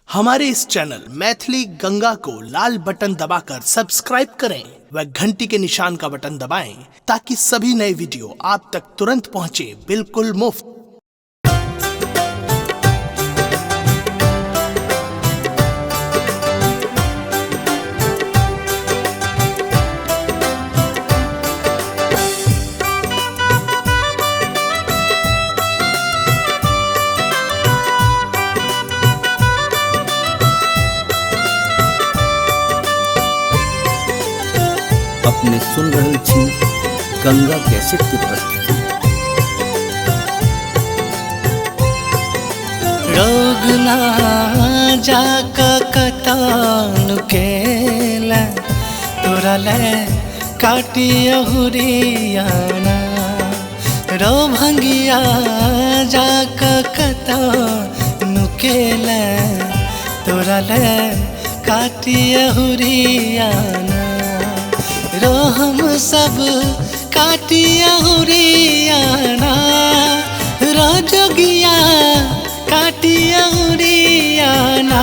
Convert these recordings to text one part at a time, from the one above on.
हमारे इस चैनल मैथिली गंगा को लाल बटन दबाकर सब्सक्राइब करें व घंटी के निशान का बटन दबाएं ताकि सभी नए वीडियो आप तक तुरंत पहुंचे बिल्कुल मुफ्त। अपने सुन रहल छी गंगा कैसेट की प्रस्तुति। रोग ना जाका कतान केल तोरा ले काटी अहुरियाना रो भंगिया जाका कतान केल तोरा ले काटी अहुरियाना रो हम सब काटिया हुरियाना रो जोगिया काटिया हुरियाना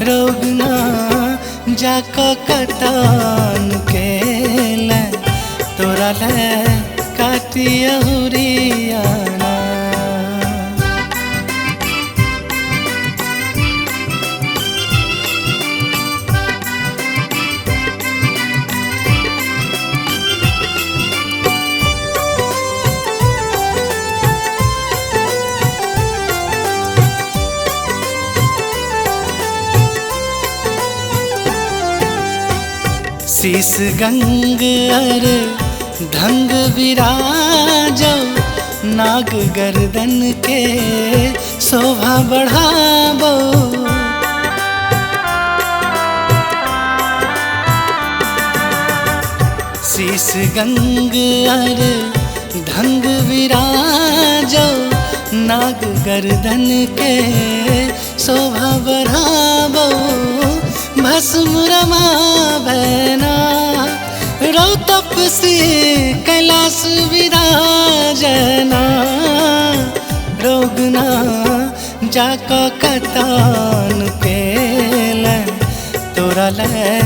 रोगना जाको कतान केल तोरा ले काटिया हुरियाना। शीस गंग अर ढंग विराजो नाग गर्दन के शोभा बढ़ाबो शीस गंग अर ढंग विराजो नाग गर्दन के शोभा बढ़ाबो भस्म रमा बहना रो तपसी कैलाश विराजना रोगना जाको कतान केल तोरा ले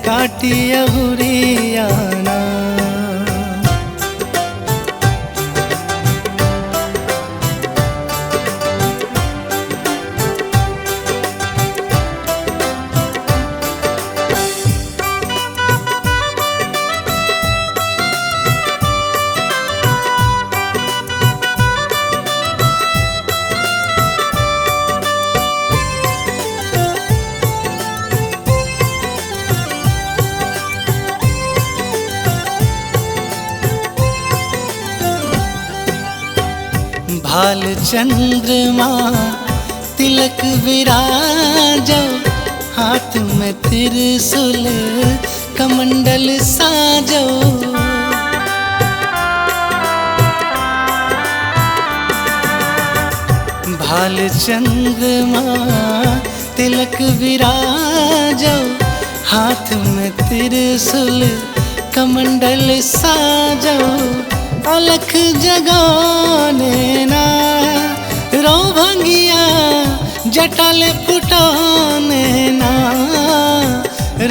काटी अहुरियाना। भाल चंद्रमा तिलक विराजो हाथ में त्रिशूल कमंडल साजो भाल चंद्रमा तिलक विराजो हाथ में त्रिशूल कमंडल साजो अलख जगाने ना रो भंगिया जटाल पुटाने ना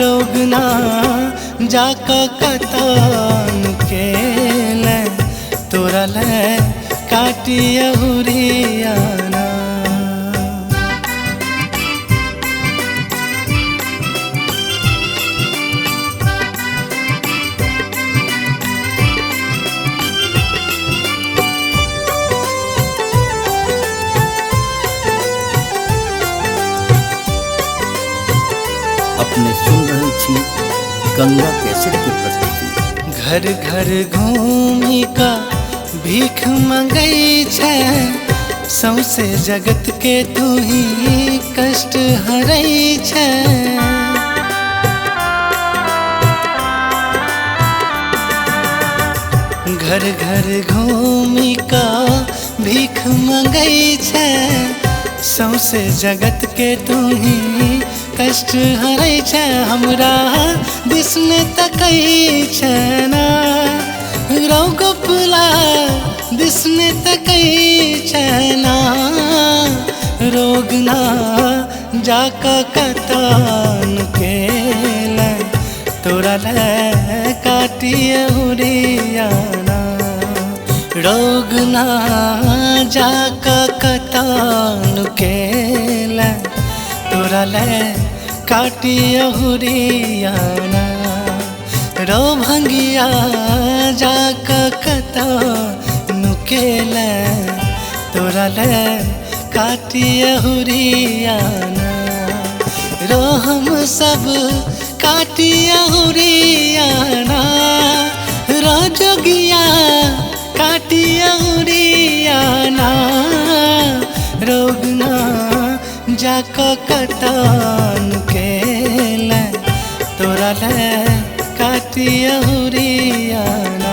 रोगना जाको कतान केल तोरा ले काटी अहुरियाना। अपने सुन रहल छी गंगा कैसेट की प्रस्तुति। घर घर घूमी का भीख मंगई छे सौसे जगत के तू ही कष्ट हरई छे घर घर घूमी का भीख मंगई छे सौसे जगत के तू ही कष्ट हरै छे हमरा दिसने तकई छे ना रो गोपला दिसने तकई छे ना रोग ना जाका कतान केल तोरा ले काटिए हुरियाना रोग ना जाका कतान केल तोरा ले काटिए हुरियाना रो भंगिया जाका कतान केल तोरा ले काटिए हुरियाना रो हम सब काटिए हुरियाना रो जोगिया काटिए हुरियाना रोग ना जाका कतान केल तोरा ले काटिए हुरियाना।